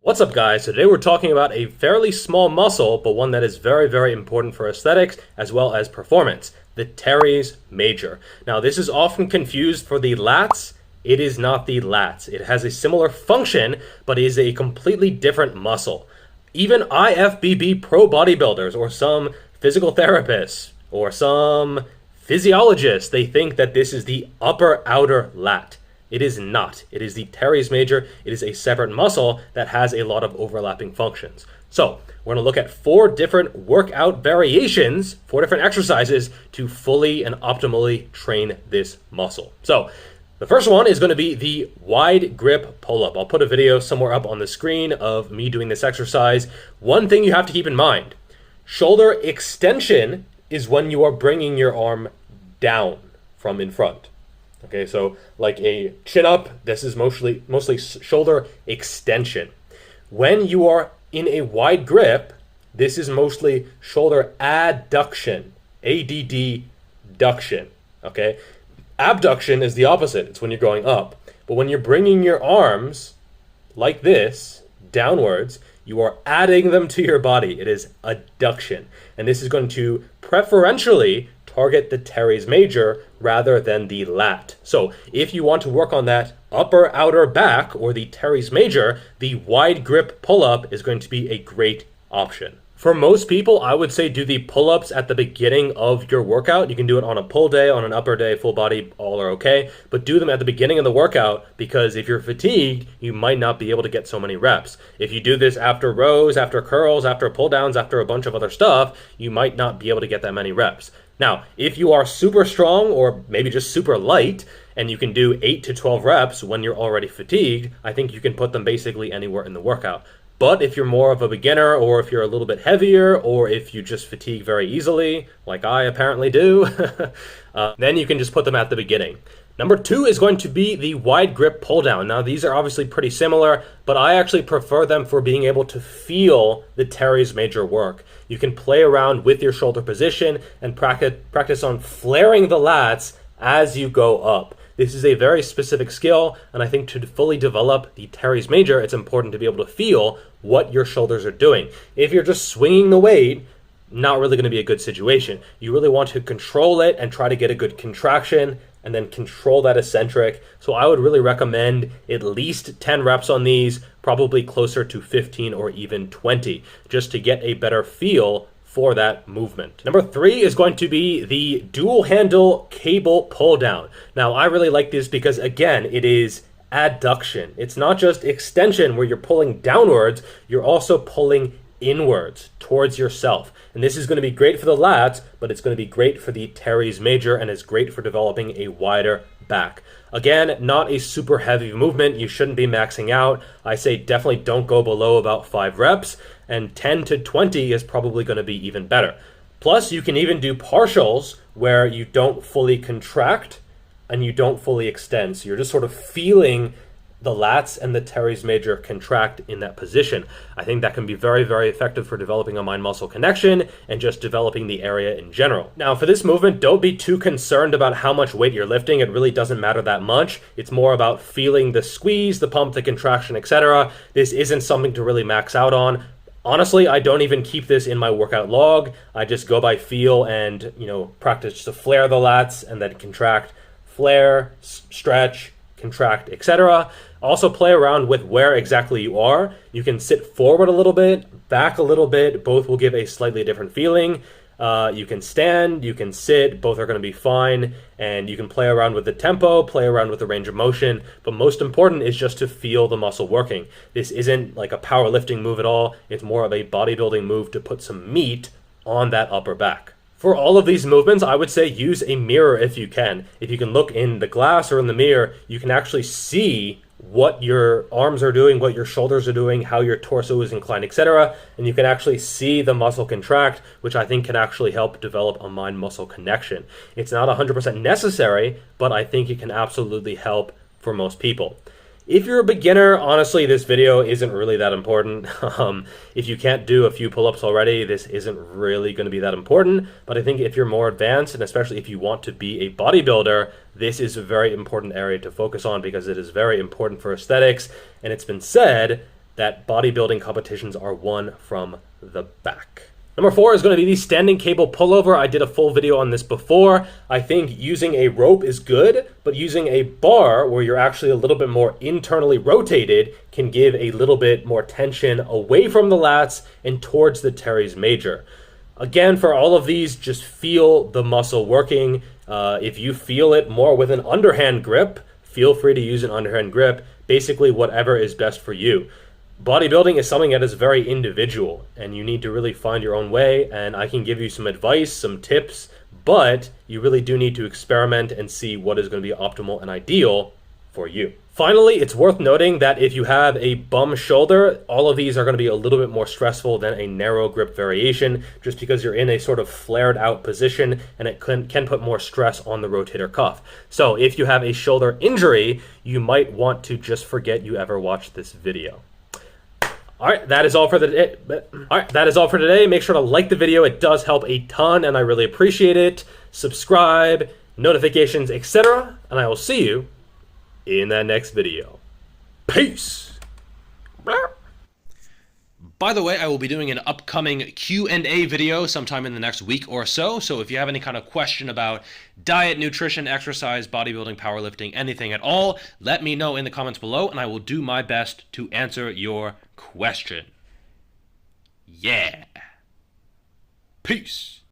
What's up, guys? So today we're talking about a fairly small muscle, but one that is very, very important for aesthetics as well as performance, the teres major. Now, this is often confused for the lats. It is not the lats. It has a similar function, but is a completely different muscle. Even IFBB pro bodybuilders or some physical therapists or some physiologists, they think that this is the upper outer lat. It is not. It is the teres major. It is a separate muscle that has a lot of overlapping functions. So we're going to look at 4 different workout variations, 4 different exercises to fully and optimally train this muscle. So the first one is going to be the wide grip pull-up. I'll put a video somewhere up on the screen of me doing this exercise. One thing you have to keep in mind, shoulder extension is when you are bringing your arm down from in front. Okay, so like a chin up, this is mostly shoulder extension. When you are in a wide grip, this is mostly shoulder adduction, adduction, okay? Abduction is the opposite. It's when you're going up. But when you're bringing your arms like this, downwards, you are adding them to your body. It is adduction. And this is going to preferentially target the teres major rather than the lat. So if you want to work on that upper outer back or the teres major, the wide grip pull-up is going to be a great option. For most people, I would say do the pull-ups at the beginning of your workout. You can do it on a pull day, on an upper day, full body, all are okay. But do them at the beginning of the workout because if you're fatigued, you might not be able to get so many reps. If you do this after rows, after curls, after pull downs, after a bunch of other stuff, you might not be able to get that many reps. Now, if you are super strong or maybe just super light and you can do 8 to 12 reps when you're already fatigued, I think you can put them basically anywhere in the workout. But if you're more of a beginner or if you're a little bit heavier or if you just fatigue very easily, like I apparently do, then you can just put them at the beginning. Number 2 is going to be the wide grip pull down. Now these are obviously pretty similar, but I actually prefer them for being able to feel the teres major work. You can play around with your shoulder position and practice on flaring the lats as you go up. This is a very specific skill, and I think to fully develop the teres major, it's important to be able to feel what your shoulders are doing. If you're just swinging the weight, not really going to be a good situation. You really want to control it and try to get a good contraction and then control that eccentric. So I would really recommend at least 10 reps on these, probably closer to 15 or even 20, just to get a better feel for that movement. Number 3 is going to be the dual handle cable pull down. Now I really like this because again, it is adduction. It's not just extension where you're pulling downwards, you're also pulling inwards towards yourself. And this is going to be great for the lats, but it's going to be great for the teres major and is great for developing a wider back. Again, not a super heavy movement. You shouldn't be maxing out. I say definitely don't go below about 5 reps, and 10 to 20 is probably going to be even better. Plus, you can even do partials where you don't fully contract and you don't fully extend. So you're just sort of feeling the lats and the teres major contract in that position. I think that can be very, very effective for developing a mind-muscle connection and just developing the area in general. Now, for this movement, don't be too concerned about how much weight you're lifting. It really doesn't matter that much. It's more about feeling the squeeze, the pump, the contraction, etc. This isn't something to really max out on. Honestly, I don't even keep this in my workout log. I just go by feel and, practice to flare the lats and then contract, flare, stretch, contract, etc. Also play around with where exactly you are. You can sit forward a little bit, back a little bit. Both will give a slightly different feeling. You can stand, you can sit, both are going to be fine. And you can play around with the tempo, play around with the range of motion. But most important is just to feel the muscle working. This isn't like a powerlifting move at all. It's more of a bodybuilding move to put some meat on that upper back. For all of these movements, I would say use a mirror if you can. If you can look in the glass or in the mirror, you can actually see what your arms are doing, what your shoulders are doing, how your torso is inclined, etc. And you can actually see the muscle contract, which I think can actually help develop a mind-muscle connection. It's not 100% necessary, but I think it can absolutely help for most people. If you're a beginner, honestly, this video isn't really that important. If you can't do a few pull-ups already, this isn't really going to be that important. But I think if you're more advanced, and especially if you want to be a bodybuilder, this is a very important area to focus on because it is very important for aesthetics. And it's been said that bodybuilding competitions are won from the back. Number 4 is going to be the standing cable pullover. I did a full video on this before. I think using a rope is good, but using a bar where you're actually a little bit more internally rotated can give a little bit more tension away from the lats and towards the teres major. Again, for all of these, just feel the muscle working. If you feel it more with an underhand grip, feel free to use an underhand grip. Basically, whatever is best for you. Bodybuilding is something that is very individual, and you need to really find your own way, and I can give you some advice, some tips, but you really do need to experiment and see what is going to be optimal and ideal for you. Finally, it's worth noting that if you have a bum shoulder, all of these are going to be a little bit more stressful than a narrow grip variation, just because you're in a sort of flared out position and it can put more stress on the rotator cuff. So if you have a shoulder injury, you might want to just forget you ever watched this video. All right, that is all for the day. That is all for today. Make sure to like the video. It does help a ton, and I really appreciate it. Subscribe, notifications, etc. And I will see you in that next video. Peace. By the way, I will be doing an upcoming Q&A video sometime in the next week or so. So if you have any kind of question about diet, nutrition, exercise, bodybuilding, powerlifting, anything at all, let me know in the comments below, and I will do my best to answer your question. Yeah. Peace.